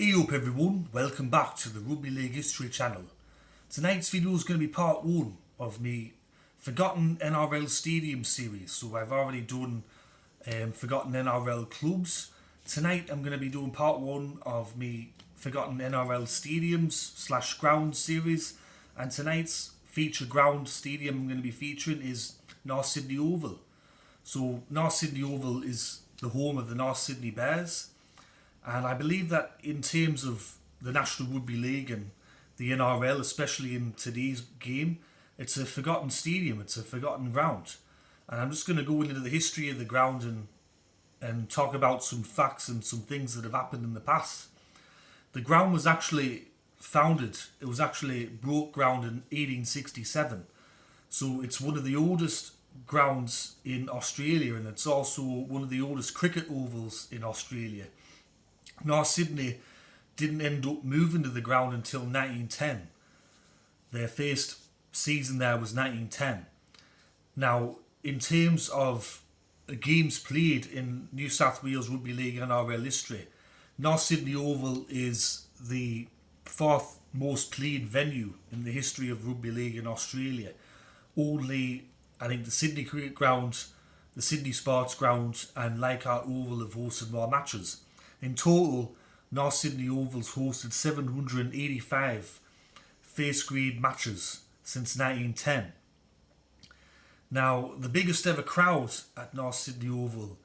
Hey up everyone, welcome back to the Rugby League History channel. Tonight's video is going to be part 1 of me Forgotten NRL Stadium series. So I've already done Forgotten NRL Clubs. Tonight I'm going to be doing part 1 of me Forgotten NRL Stadiums / Ground series. And tonight's feature ground stadium I'm going to be featuring is North Sydney Oval. So North Sydney Oval is the home of the North Sydney Bears. And I believe that in terms of the National Rugby League and the NRL, especially in today's game, it's a forgotten stadium, it's a forgotten ground. And I'm just going to go into the history of the ground and talk about some facts and some things that have happened in the past. The ground was actually it was actually broke ground in 1867. So it's one of the oldest grounds in Australia, and it's also one of the oldest cricket ovals in Australia. North Sydney didn't end up moving to the ground until 1910. Their first season there was 1910. Now, in terms of games played in New South Wales Rugby League NRL history, North Sydney Oval is the 4th most played venue in the history of Rugby League in Australia. Only, I think, the Sydney Cricket Ground, the Sydney Sports Ground and Leichhardt Oval have hosted more matches. In total, North Sydney Oval's hosted 785 first grade matches since 1910. Now, the biggest ever crowd at North Sydney Oval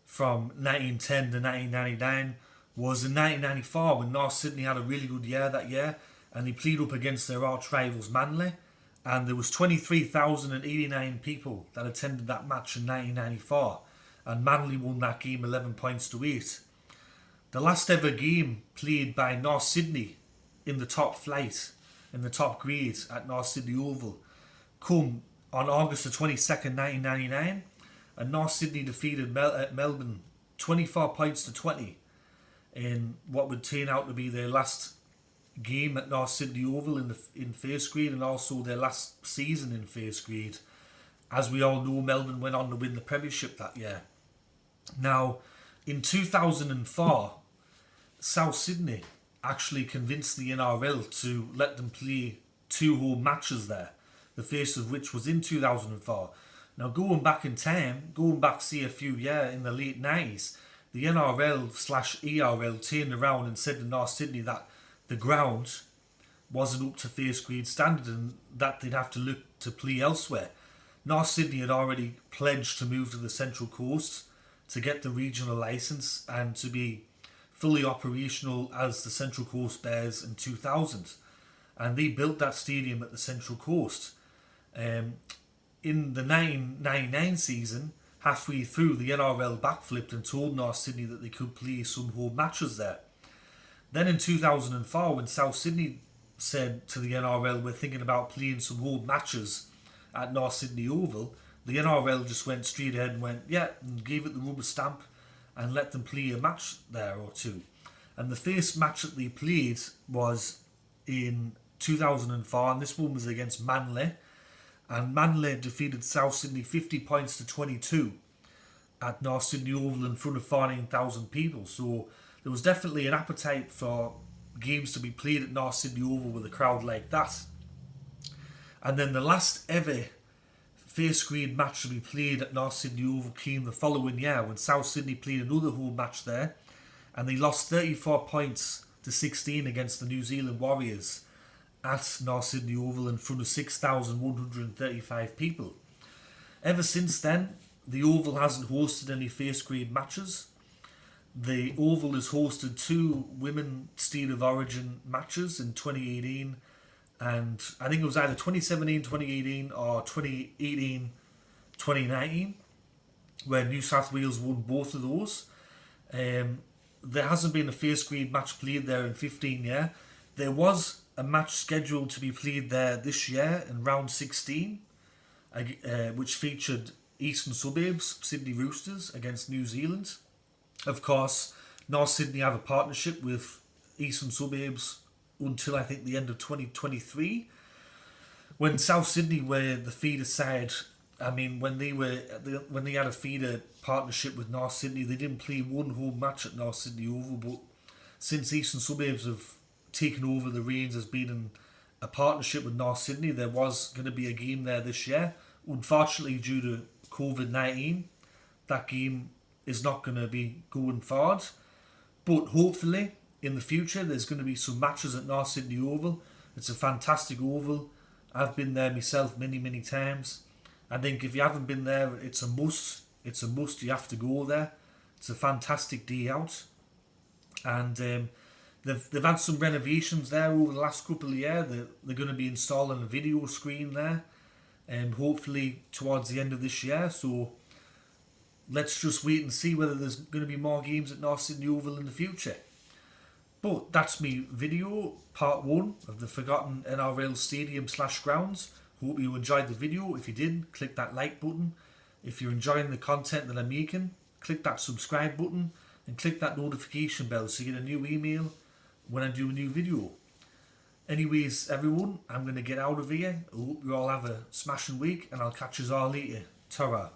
from 1910 to 1999 was in 1994, when North Sydney had a really good year that year and they played up against their arch rivals Manly, and there was 23,089 people that attended that match in 1994, and Manly won that game 11 points to 8. The last ever game played by North Sydney in the top flight, in the top grade at North Sydney Oval, come on August the 22nd, 1999, and North Sydney defeated Melbourne 24 points to 20 in what would turn out to be their last game at North Sydney Oval in first grade, and also their last season in first grade. As we all know, Melbourne went on to win the premiership that year. Now, in 2004, South Sydney actually convinced the NRL to let them play 2 home matches there, the first of which was in 2004. Now, going back in time, say a few years in the late 90s, the NRL/ERL turned around and said to North Sydney that the ground wasn't up to first grade standard and that they'd have to look to play elsewhere. North Sydney had already pledged to move to the Central Coast to get the regional licence and to be fully operational as the Central Coast Bears in 2000. And they built that stadium at the Central Coast. In the 1999 season, halfway through, the NRL backflipped and told North Sydney that they could play some home matches there. Then in 2004, when South Sydney said to the NRL, we're thinking about playing some home matches at North Sydney Oval, the NRL just went straight ahead and went, yeah, and gave it the rubber stamp and let them play a match there or two. And the first match that they played was in 2004, and this one was against Manly. And Manly defeated South Sydney 50 points to 22 at North Sydney Oval in front of 14,000 people. So there was definitely an appetite for games to be played at North Sydney Oval with a crowd like that. And then the last ever first grade match to be played at North Sydney Oval came the following year, when South Sydney played another home match there, and they lost 34 points to 16 against the New Zealand Warriors at North Sydney Oval in front of 6,135 people. Ever since then, the Oval hasn't hosted any first grade matches. The Oval has hosted 2 Women State of Origin matches in 2018, and I think it was either 2017-2018 or 2018-2019, where New South Wales won both of those. There hasn't been a first grade match played there in 15 years. There was a match scheduled to be played there this year in round 16, which featured Eastern Suburbs, Sydney Roosters against New Zealand. Of course, North Sydney have a partnership with Eastern Suburbs until I think the end of 2023. When South Sydney were the feeder side, I mean, when they had a feeder partnership with North Sydney, they didn't play one home match at North Sydney Oval, but since Eastern Suburbs have taken over the reins as being in a partnership with North Sydney, there was going to be a game there this year. Unfortunately, due to COVID-19, that game is not going to be going forward. But hopefully, in the future, there's going to be some matches at North Sydney Oval. It's a fantastic oval. I've been there myself many, many times. I think if you haven't been there, it's a must. It's a must. You have to go there. It's a fantastic day out. And they've had some renovations there over the last couple of years. They're going to be installing a video screen there, hopefully towards the end of this year. So let's just wait and see whether there's going to be more games at North Sydney Oval in the future. But that's me video, part 1 of the Forgotten NRL Stadium / grounds. Hope you enjoyed the video. If you did, click that like button. If you're enjoying the content that I'm making, click that subscribe button and click that notification bell so you get a new email when I do a new video. Anyways, everyone, I'm going to get out of here. I hope you all have a smashing week and I'll catch you all later. Ta-ra.